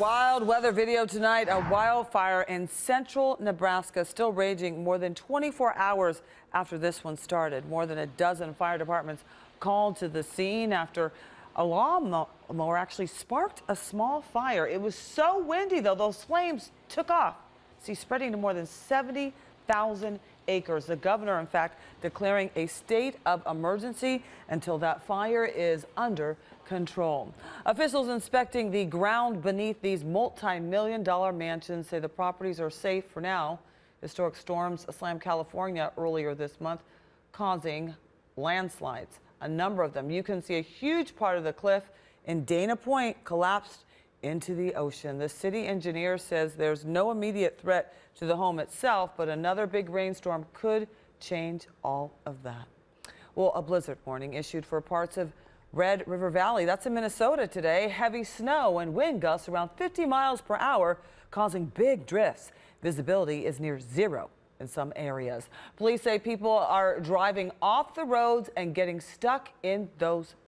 wild weather video tonight. A wildfire in central Nebraska still raging more than 24 hours after this one started. More than a dozen fire departments called to the scene after a lawnmower actually sparked a small fire. It was so windy, though, those flames took off. See, spreading to more than 70,000 acres. The governor, in fact, declaring a state of emergency until that fire is under control. Officials inspecting the ground beneath these multi-million-dollar mansions say the properties are safe for now. Historic storms slammed California earlier this month, causing landslides. A number of them. You can see a huge part of the cliff in Dana Point collapsed into the ocean. The city engineer says there's no immediate threat to the home itself, but another big rainstorm could change all of that. Well, a blizzard warning issued for parts of Red River Valley. That's in Minnesota today. Heavy snow and wind gusts around 50 miles per hour, causing big drifts. Visibility is near zero in some areas. Police say people are driving off the roads and getting stuck in those